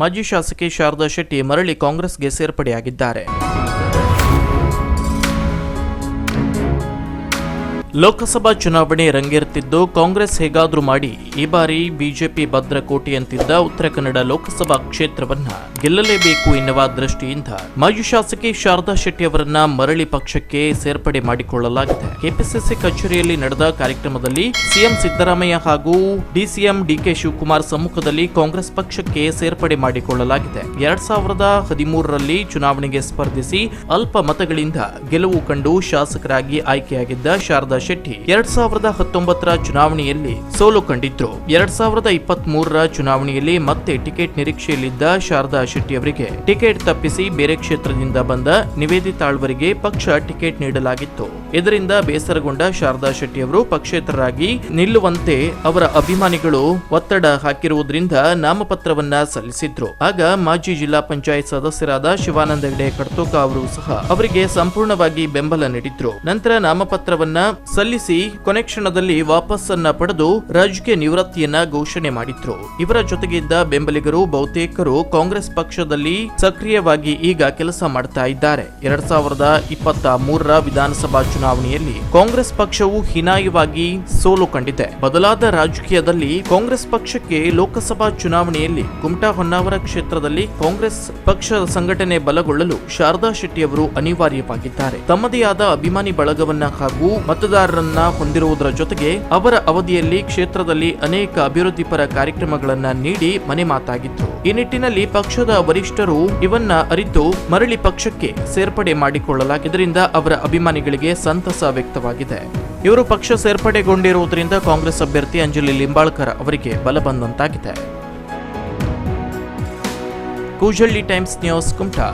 ಮಾಜಿ ಶಾಸಕಿ ಶಾರದಾ ಶೆಟ್ಟಿ ಮರಳಿ ಕಾಂಗ್ರೆಸ್ಗೆ ಸೇರ್ಪಡೆಯಾಗಿದ್ದಾರೆ. ಲೋಕಸಭಾ ಚುನಾವಣೆ ರಂಗೇರುತ್ತಿದ್ದು ಕಾಂಗ್ರೆಸ್ ಹೇಗಾದ್ರೂ ಮಾಡಿ ಈ ಬಾರಿ ಬಿಜೆಪಿ ಭದ್ರಕೋಟೆಯಂತಿದ್ದ ಉತ್ತರ ಕನ್ನಡ ಲೋಕಸಭಾ ಕ್ಷೇತ್ರವನ್ನ ಗೆಲ್ಲಲೇಬೇಕು ಎನ್ನುವ ದೃಷ್ಟಿಯಿಂದ ಮಾಜಿ ಶಾಸಕಿ ಶಾರದಾ ಶೆಟ್ಟಿ ಅವರನ್ನ ಮರಳಿ ಪಕ್ಷಕ್ಕೆ ಸೇರ್ಪಡೆ ಮಾಡಿಕೊಳ್ಳಲಾಗಿದೆ. ಕೆಪಿಸಿಸಿ ಕಚೇರಿಯಲ್ಲಿ ನಡೆದ ಕಾರ್ಯಕ್ರಮದಲ್ಲಿ ಸಿಎಂ ಸಿದ್ದರಾಮಯ್ಯ ಹಾಗೂ ಡಿಸಿಎಂ ಡಿಕೆ ಶಿವಕುಮಾರ್ ಸಮ್ಮುಖದಲ್ಲಿ ಕಾಂಗ್ರೆಸ್ ಪಕ್ಷಕ್ಕೆ ಸೇರ್ಪಡೆ ಮಾಡಿಕೊಳ್ಳಲಾಗಿದೆ. 2013ರಲ್ಲಿ ಚುನಾವಣೆಗೆ ಸ್ಪರ್ಧಿಸಿ ಅಲ್ಪ ಮತಗಳಿಂದ ಗೆಲುವು ಕಂಡು ಶಾಸಕರಾಗಿ ಆಯ್ಕೆಯಾಗಿದ್ದ ಶಾರದಾ ಶೆಟ್ಟಿ 2019ರ ಚುನಾವಣೆಯಲ್ಲಿ ಸೋಲು ಕಂಡಿದ್ರು. 2023ರ ಚುನಾವಣೆಯಲ್ಲಿ ಮತ್ತೆ ಟಿಕೆಟ್ ನಿರೀಕ್ಷೆಯಲ್ಲಿದ್ದ ಶಾರದಾ ಶೆಟ್ಟಿ ಅವರಿಗೆ ಟಿಕೆಟ್ ತಪ್ಪಿಸಿ ಬೇರೆ ಕ್ಷೇತ್ರದಿಂದ ಬಂದ ನಿವೇದಿತಾ ಆಳ್ವರಿಗೆ ಪಕ್ಷ ಟಿಕೆಟ್ ನೀಡಲಾಗಿತ್ತು. ಇದರಿಂದ ಬೇಸರಗೊಂಡ ಶಾರದಾ ಶೆಟ್ಟಿ ಅವರು ಪಕ್ಷೇತರರಾಗಿ ನಿಲ್ಲುವಂತೆ ಅವರ ಅಭಿಮಾನಿಗಳು ಒತ್ತಡ ಹಾಕಿರುವುದರಿಂದ ನಾಮಪತ್ರವನ್ನ ಸಲ್ಲಿಸಿದ್ರು. ಆಗ ಮಾಜಿ ಜಿಲ್ಲಾ ಪಂಚಾಯತ್ ಸದಸ್ಯರಾದ ಶಿವಾನಂದ ಹೆಗಡೆ ಕಡ್ತೋಕ ಅವರು ಸಹ ಅವರಿಗೆ ಸಂಪೂರ್ಣವಾಗಿ ಬೆಂಬಲ ನೀಡಿದ್ರು. ನಂತರ ನಾಮಪತ್ರವನ್ನ ಸಲ್ಲಿಸಿ ಕೊನೆ ಕ್ಷಣದಲ್ಲಿ ವಾಪಸ್ಸನ್ನ ಪಡೆದು ರಾಜಕೀಯ ನಿವೃತ್ತಿಯನ್ನ ಘೋಷಣೆ ಮಾಡಿದ್ರು. ಇವರ ಜೊತೆಗಿದ್ದ ಬೆಂಬಲಿಗರು ಬಹುತೇಕರು ಕಾಂಗ್ರೆಸ್ ಪಕ್ಷದಲ್ಲಿ ಸಕ್ರಿಯವಾಗಿ ಈಗ ಕೆಲಸ ಮಾಡ್ತಾ ಇದ್ದಾರೆ. 2023ರ ವಿಧಾನಸಭಾ ಚುನಾವಣೆಯಲ್ಲಿ ಕಾಂಗ್ರೆಸ್ ಪಕ್ಷವು ಹೀನಾಯವಾಗಿ ಸೋಲು ಕಂಡಿದೆ. ಬದಲಾದ ರಾಜಕೀಯದಲ್ಲಿ ಕಾಂಗ್ರೆಸ್ ಪಕ್ಷಕ್ಕೆ ಲೋಕಸಭಾ ಚುನಾವಣೆಯಲ್ಲಿ ಕುಮಟಾ ಹೊನ್ನಾವರ ಕ್ಷೇತ್ರದಲ್ಲಿ ಕಾಂಗ್ರೆಸ್ ಪಕ್ಷ ಸಂಘಟನೆ ಬಲಗೊಳ್ಳಲು ಶಾರದಾ ಶೆಟ್ಟಿ ಅವರು ಅನಿವಾರ್ಯವಾಗಿದ್ದಾರೆ. ತಮ್ಮದೇ ಆದ ಅಭಿಮಾನಿ ಬಳಗವನ್ನ ಹಾಗೂ ಮತದಾರರನ್ನ ಹೊಂದಿರುವುದರ ಜೊತೆಗೆ ಅವರ ಅವಧಿಯಲ್ಲಿ ಕ್ಷೇತ್ರದಲ್ಲಿ ಅನೇಕ ಅಭಿವೃದ್ಧಿ ಪರ ಕಾರ್ಯಕ್ರಮಗಳನ್ನ ನೀಡಿ ಮನೆ ಮಾತಾಗಿತ್ತು. ಈ ನಿಟ್ಟಿನಲ್ಲಿ ಪಕ್ಷದ ವರಿಷ್ಠರು ಇವನ್ನ ಅರಿತು ಮರಳಿ ಪಕ್ಷಕ್ಕೆ ಸೇರ್ಪಡೆ ಮಾಡಿಕೊಳ್ಳಲಾಗಿದ್ದರಿಂದ ಅವರ ಅಭಿಮಾನಿಗಳಿಗೆ ಸಂತಸ ವ್ಯಕ್ತವಾಗಿದೆ. ಇವರು ಪಕ್ಷ ಸೇರ್ಪಡೆಗೊಂಡಿರುವುದರಿಂದ ಕಾಂಗ್ರೆಸ್ ಅಭ್ಯರ್ಥಿ ಅಂಜಲಿ ಲಿಂಬಾಳ್ಕರ್ ಅವರಿಗೆ ಬಲ ಬಂದಂತಾಗಿದೆ. Koojalli Times News, Kumta.